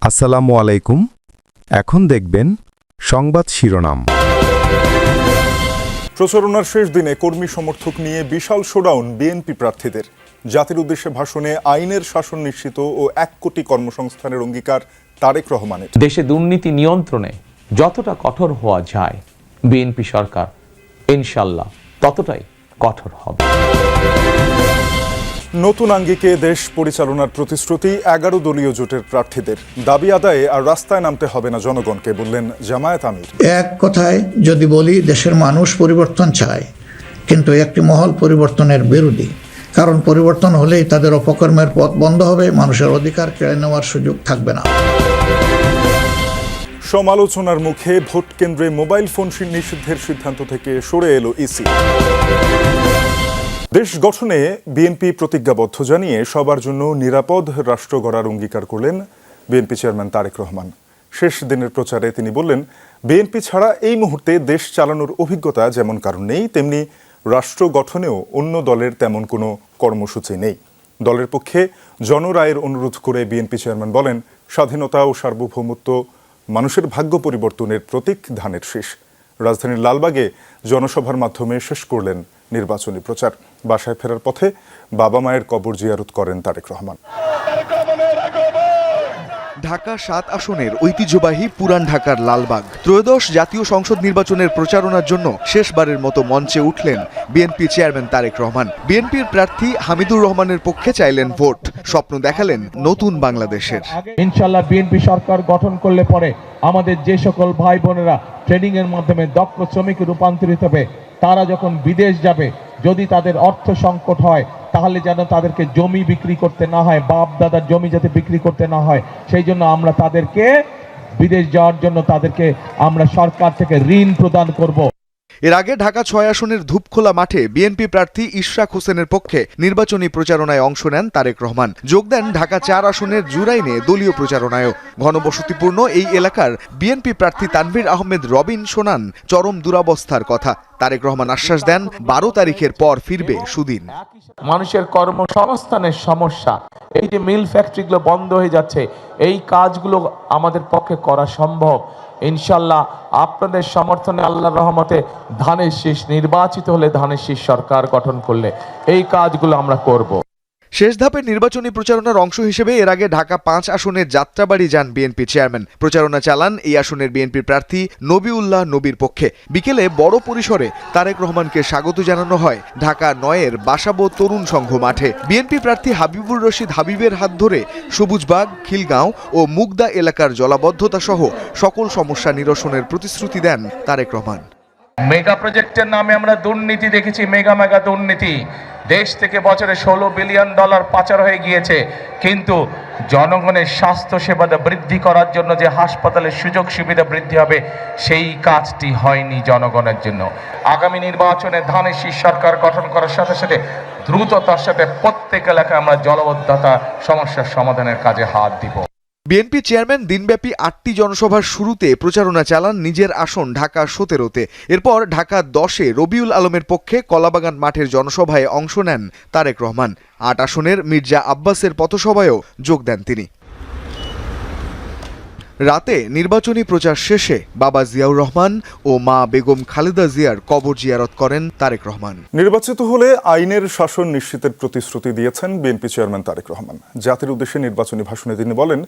আসসালামু আলাইকুম। এখন দেখবেন সংবাদ শিরোনাম। প্রচারণার শেষ দিনে কর্মী সমর্থক নিয়ে বিশাল শোডাউন বিএনপি প্রার্থীদের। জাতির উদ্দেশ্যে ভাষণে আইনের শাসন নিশ্চিত ও 1 কোটি কর্মসংস্থানের অঙ্গীকার তারেক রহমানের। দেশে দুর্নীতি নিয়ন্ত্রণে যতটা কঠোর হওয়া যায় বিএনপি সরকার ইনশাল্লাহ ততটাই কঠোর হবে। নতুন আঙ্গিকে দেশ পরিচালনার প্রতিশ্রুতি 11 দলীয় জোটের প্রার্থীদের। দাবি আদায়ে আর রাস্তায় নামতে হবে না জনগণকে, বললেন জামায়াত আমির। এক কথায় যদি বলি, দেশের মানুষ পরিবর্তন চায়, কিন্তু একটি মহল পরিবর্তনের বিরোধী। কারণ পরিবর্তন হলেই তাদের অপকর্মের পথ বন্ধ হবে, মানুষের অধিকার কেড়ে নেওয়ার সুযোগ থাকবে না। সমালোচনার মুখে ভোট কেন্দ্রে মোবাইল ফোন নিষিদ্ধের সিদ্ধান্ত থেকে সরে এলো ইসি। দেশ গঠনে বিএনপি প্রতিজ্ঞাবদ্ধ জানিয়ে সবার জন্য নিরাপদ রাষ্ট্র গড়ার অঙ্গীকার করলেন বিএনপি চেয়ারম্যান তারেক রহমান। শেষ দিনের প্রচারে তিনি বললেন, বিএনপি ছাড়া এই মুহূর্তে দেশ চালানোর অভিজ্ঞতা যেমন কারণ নেই, তেমনি রাষ্ট্র গঠনেও অন্য দলের তেমন কোনো কর্মসূচি নেই। দলের পক্ষে জনরায়ের অনুরোধ করে বিএনপি চেয়ারম্যান বলেন, স্বাধীনতা ও সার্বভৌমত্ব মানুষের ভাগ্য পরিবর্তনের প্রতীক, ধানের শীষ। রাজধানীর লালবাগে জনসভার মাধ্যমে শেষ করলেন নির্বাচনী প্রচার। বাসায় ফেরার পথে বাবা মায়ের কবর জিয়ারত করেন তারেক রহমান। ঢাকা ৭ আসনের ঐতিহ্যবাহী পুরান ঢাকার লালবাগ ত্রয়োদশ জাতীয় সংসদ নির্বাচনের প্রচারণার জন্য শেষবারের মতো মঞ্চে উঠলেন বিএনপি চেয়ারম্যান তারেক রহমান। বিএনপির প্রার্থী হামিদুর রহমানের পক্ষে চাইলেন ভোট, স্বপ্ন দেখালেন নতুন বাংলাদেশের। ইনশাআল্লাহ বিএনপি সরকার গঠন করলে পরে আমাদের যে সকল ভাই বোনেরা ট্রেনিং এর মাধ্যমে দক্ষ শ্রমিকে রূপান্তরিত হবে, তারা যখন বিদেশ যাবে, যদি তাদের অর্থ সংকট হয় তাহলে যেন তাদেরকে জমি বিক্রি করতে না হয়, বাপ দাদার জমি যাতে বিক্রি করতে না হয়, সেই জন্য আমরা তাদেরকে বিদেশ যাওয়ার জন্য তাদেরকে আমরা সরকার থেকে ঋণ প্রদান করব। এর আগে ঢাকা ৬ আসনের ধূপখোলা মাঠে বিএনপি প্রার্থী ইশরাক হোসেনের পক্ষে নির্বাচনী প্রচারণায় অংশ নেন তারেক রহমান। যোগ দেন ঢাকা ৪ আসনের জুরাইনে দলীয় প্রচারণায়ও। ঘনবসতিপূর্ণ এই এলাকার বিএনপি প্রার্থী তানভীর আহমেদ রবিন শোনান চরম দুরাবস্থার কথা। তারেক রহমান আশ্বাস দেন ১২ তারিখের পর ফিরবে সুদিন। মানুষের কর্মসংস্থানের সমস্যা, এই যে মিল ফ্যাক্টরিগুলো বন্ধ হয়ে যাচ্ছে, এই কাজগুলো আমাদের পক্ষে করা সম্ভব। ইনশাল্লাহ আপনাদের সমর্থনে, আল্লাহর রহমতে ধানের শীষ নির্বাচিত হলে, ধানের শীষ সরকার গঠন করলে এই কাজগুলো আমরা করব। শেষ ধাপের নির্বাচনী প্রচারণার অংশ হিসেবে এর আগে ঢাকা ৫ আসনের যাত্রাবাড়ি যান বিএনপি চেয়ারম্যান। প্রচারণা চালান এই আসনের বিএনপির প্রার্থী নবিউল্লাহ নবীর পক্ষে। বিকেলে বড় পরিসরে তারেক রহমানকে স্বাগত জানানো হয় ঢাকা ৯-এর বাসাবো তরুণ সংঘ মাঠে। বিএনপি প্রার্থী হাবিবুর রশিদ হাবিবের হাত ধরে সবুজবাগ, খিলগাঁও ও মুগদা এলাকার জলাবদ্ধতা সহ সকল সমস্যা নিরসনের প্রতিশ্রুতি দেন তারেক রহমান। মেগা প্রজেক্টের নামে আমরা দুর্নীতি দেখেছি, মেগা দুর্নীতি। দেশ থেকে বছরে $16 বিলিয়ন পাচার হয়ে গিয়েছে, কিন্তু জনগণের স্বাস্থ্য সেবা বৃদ্ধি করার জন্য যে হাসপাতালের সুযোগ সুবিধা বৃদ্ধি হবে, সেই কাজটি হয়নি জনগণের জন্য। আগামী নির্বাচনে ধানের শীষ সরকার গঠন করার সাথে সাথে দ্রুততার সাথে প্রত্যেক এলাকায় আমরা জলাবদ্ধতা সমস্যার সমাধানের কাজে হাত দিব। বিএনপি চেয়ারম্যান দিনব্যাপী ৮টি জনসভার শুরুতে প্রচারণা চালান নিজের আসন ঢাকা ১৭-তে। এরপর ঢাকা ১০-এ রবিউল আলমের পক্ষে কলাবাগান মাঠের জনসভায় অংশ নেন তারেক রহমান। ৮ আসনের মির্জা আব্বাসের পথসভায়ও যোগ দেন তিনি। রাতে নির্বাচনী প্রচার শেষে বাবা জিয়াউর রহমান ও মা বেগম খালেদা জিয়ার কবর জিয়ারত করেন তারেক রহমান। নির্বাচিত হলে আইনের শাসন নিশ্চিতের প্রতিশ্রুতি দিয়েছেন বিএনপি চেয়ারম্যান তারেক রহমান। জাতির উদ্দেশ্যে নির্বাচনী ভাষণে তিনি বলেন,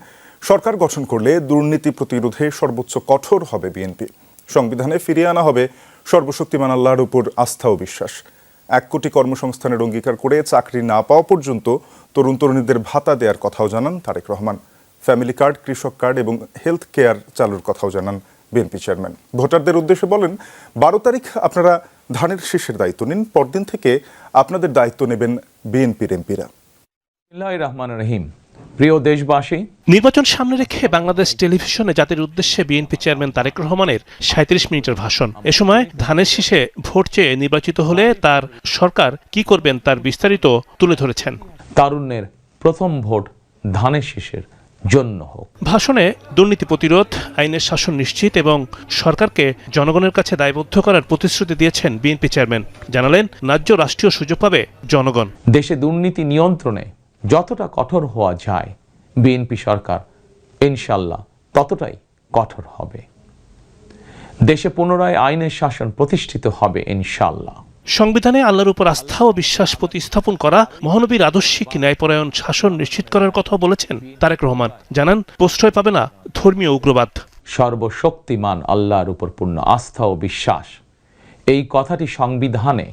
সরকার গঠন করলে দুর্নীতি প্রতিরোধে সর্বোচ্চ কঠোর হবে বিএনপি। সংবিধানে ফিরিয়ে আনা হবে সর্বশক্তিমান আল্লাহর উপর আস্থা ও বিশ্বাস। 1 কোটি কর্মসংস্থানের অঙ্গীকার করে চাকরি না পাওয়া পর্যন্ত তরুণ তরুণীদের ভাতা দেওয়ার কথাও জানান তারেক রহমান। ফ্যামিলি কার্ড, কৃষক কার্ড এবং হেলথ কেয়ার চালুর কথাও জানান বিএনপি চেয়ারম্যান। ভোটারদের উদ্দেশ্যে বলেন, ১২ তারিখ আপনারা ধানের শীষের দায়িত্ব নিন, পরদিন থেকে আপনাদের দায়িত্ব নেবেন বিএনপির এমপিরা। বিসমিল্লাহির রহমানির রহিম। প্রিয় দেশবাসী, নির্বাচন সামনে রেখে বাংলাদেশ টেলিভিশনে জাতির উদ্দেশ্যে বিএনপি চেয়ারম্যান তারেক রহমানের ৩৭ মিনিটের ভাষণ। এ সময় ধানের শীষে ভোট চেয়ে নির্বাচিত হলে তার সরকার কি করবেন তার বিস্তারিত তুলে ধরেছেন। তারুণ্যের প্রথম ভোট ধানের শীষের জন্য হোক। ভাষণে দুর্নীতি প্রতিরোধ, আইনের শাসন নিশ্চিত এবং সরকারকে জনগণের কাছে দায়বদ্ধ করার প্রতিশ্রুতি দিয়েছেন বিএনপি চেয়ারম্যান। জানালেন, ন্যায্য রাষ্ট্রীয় সুযোগ পাবে জনগণ। দেশে দুর্নীতি নিয়ন্ত্রণে যতটা কঠোর হওয়া যায় বিএনপি সরকার ইনশাল্লাহ ততটাই কঠোর হবে। দেশে পুনরায় আইনের শাসন প্রতিষ্ঠিত হবে ইনশাল্লাহ। সংবিধানে আল্লাহর উপর আস্থা ও বিশ্বাস প্রতিস্থাপন করা, মহানবীর আদর্শিক ন্যায়পরায়ণ শাসন নিশ্চিত করার কথা বলেছেন তারেক রহমান। জানান, প্রশ্রয় পাবে না ধর্মীয় উগ্রবাদ। সর্বশক্তিমান আল্লাহর উপর পূর্ণ আস্থা ও বিশ্বাস, এই কথাটি সংবিধানে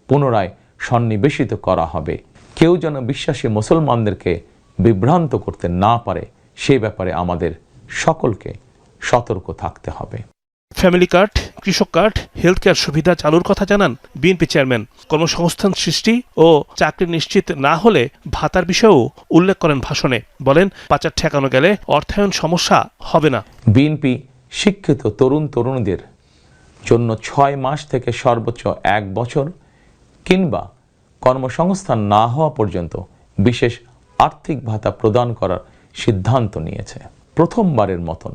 পুনরায় সন্নিবেশিত করা হবে। কেউ যেন বিশ্বাসী মুসলমানদেরকে বিভ্রান্ত করতে না পারে সে ব্যাপারে আমাদের সকলকে সতর্ক থাকতে হবে। ফ্যামিলি কার্ড, কৃষক কার্ড, হেলথ কেয়ার সুবিধা চালুর কথা জানান বিএনপি চেয়ারম্যান। কর্মসংস্থান সৃষ্টি ও চাকরি নিশ্চিত না হলে ভাতার বিষয়েও উল্লেখ করেন ভাষণে। বলেন, পাচার ঠেকানো গেলে অর্থায়ন সমস্যা হবে না। বিএনপি শিক্ষিত তরুণ তরুণীদের জন্য 6 মাস থেকে সর্বোচ্চ 1 বছর কিংবা কর্মসংস্থান না হওয়া পর্যন্ত বিশেষ আর্থিক ভাতা প্রদান করার সিদ্ধান্ত নিয়েছে। প্রথমবারের মতন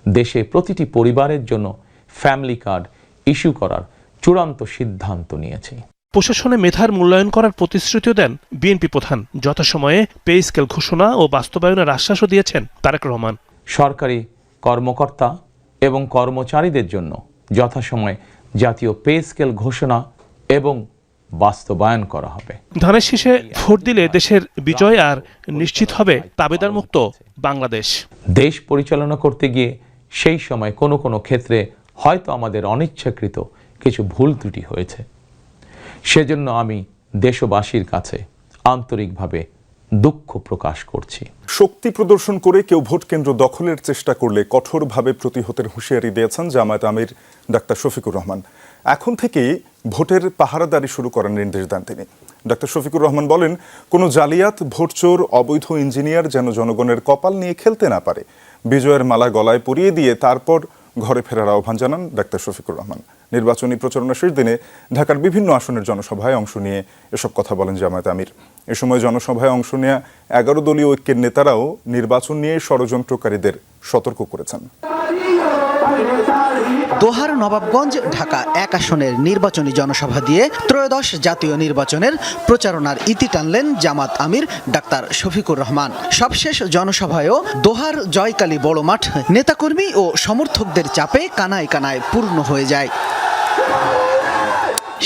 দেশে প্রতিটি পরিবারের জন্য ফ্যামিলি কার্ড ইস্যু করার চূড়ান্ত সিদ্ধান্ত নিয়েছে। প্রশাসনে মেধার মূল্যায়ন করার প্রতিশ্রুতিও দেন বিএনপি প্রধান। যথাসময়ে পে স্কেল ঘোষণা ও বাস্তবায়নের আশ্বাসও দিয়েছেন তারেক রহমান। সরকারি কর্মকর্তা এবং কর্মচারীদের জন্য যথাসময়ে জাতীয় পে স্কেল ঘোষণা এবং বাস্তবায়ন করা হবে। ধানের শীষে ভোট দিলে দেশের বিজয় আর নিশ্চিত হবে তাবেদার মুক্ত বাংলাদেশ। দেশ পরিচালনা করতে গিয়ে সেই সময় কোনো কোনো ক্ষেত্রে হয়তো আমাদের অনিচ্ছাকৃত কিছু ভুল ত্রুটি হয়েছে। সেজন্য আমি দেশবাসীর কাছে আন্তরিকভাবে দুঃখ প্রকাশ করছি। শক্তি প্রদর্শন করে কেউ ভোট কেন্দ্র দখলের চেষ্টা করলে কঠোরভাবে প্রতিহতের হুঁশিয়ারি দিয়েছেন জামায়াত আমির ডাক্তার শফিকুর রহমান। এখন থেকেই ভোটের পাহারাদারি শুরু করার নির্দেশ দেন তিনি। ডাক্তার শফিকুর রহমান বলেন, কোনো জালিয়াত, ভোটচোর, অবৈধ ইঞ্জিনিয়ার যেন জনগণের কপাল নিয়ে খেলতে না পারে। বিজয়ের মালা গলায় পরিয়ে দিয়ে তারপর ঘরে ফেরার আহ্বান জানান ডাক্তার শফিকুর রহমান। নির্বাচনী প্রচারণা শেষ দিনে ঢাকার বিভিন্ন আসনের জনসভায় অংশ নিয়ে এসব কথা বলেন জামায়াত আমির। এ সময় জনসভায় অংশ নেওয়া 11 দলীয় ঐক্যের নেতারাও নির্বাচন নিয়ে ষড়যন্ত্রকারীদের সতর্ক করেছেন। দোহার নবাবগঞ্জ ঢাকা 1 আসনের নির্বাচনী জনসভা দিয়ে ত্রয়োদশ জাতীয় নির্বাচনের প্রচারণার ইতি টানলেন জামাত আমির ডাক্তার শফিকুর রহমান। সবশেষ জনসভায়ও দোহার জয়কালী বড় মাঠ নেতাকর্মী ও সমর্থকদের চাপে কানায় কানায় পূর্ণ হয়ে যায়।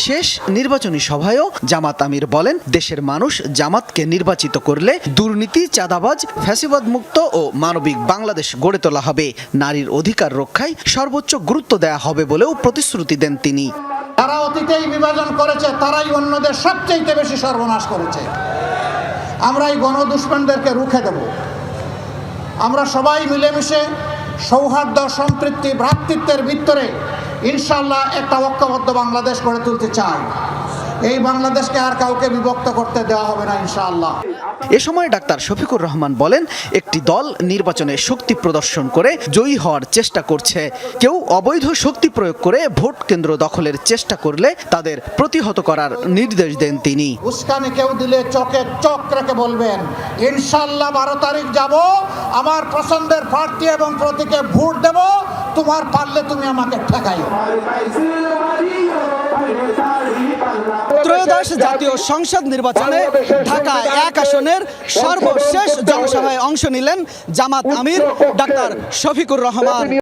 শেষ নির্বাচনী সভায়ও জামাত আমির বলেন, দেশের মানুষ জামাতকে নির্বাচিত করলে দুর্নীতি, চাঁদাবাজ, ফ্যাসিবাদ মুক্ত ও মানবিক বাংলাদেশ গড়ে তোলা হবে। নারীর অধিকার রক্ষায় সর্বোচ্চ গুরুত্ব দেয়া হবে বলেও প্রতিশ্রুতি দেন তিনি। তারা অতীতেই বিভাজন করেছে, তারাই অন্যদের সবচেয়ে বেশি সর্বনাশ করেছে। আমরা এই গণদুশমনদেরকে রুখে দেব। আমরা সবাই মিলেমিশে সৌহার্দ্য, সম্প্রীতি, ভ্রাতৃত্বের ভিতরে ইনশাআল্লাহ একটা ঐক্যবদ্ধ বাংলাদেশ গড়ে তুলতে চাই। এই বাংলাদেশকে আর কাউকে বিভক্ত করতে দেওয়া হবে না ইনশাআল্লাহ। এ সময় ডাক্তার শফিকুর রহমান বলেন, একটি দল নির্বাচনে শক্তি প্রদর্শন করে জয়ী হওয়ার চেষ্টা করছে। কেউ অবৈধ শক্তি প্রয়োগ করে ভোট কেন্দ্র দখলের চেষ্টা করলে তাদের প্রতিহত করার নির্দেশ দেন তিনি। উস্কানি কেউ দিলে চোখে চোখ রেখে বলবেন, ইনশাআল্লাহ 12 তারিখ যাব, আমার পছন্দের প্রার্থী এবং প্রতীকে ভোট দেব, তোমার পারলে তুমি আমাকে ঠেকাইও। ত্রয়োদশ জাতীয় সংসদ নির্বাচনে ঢাকা 1 আসনের সর্বশেষ জনসভায় অংশ নিলেন জামাত আমির ডাক্তার শফিকুর রহমান।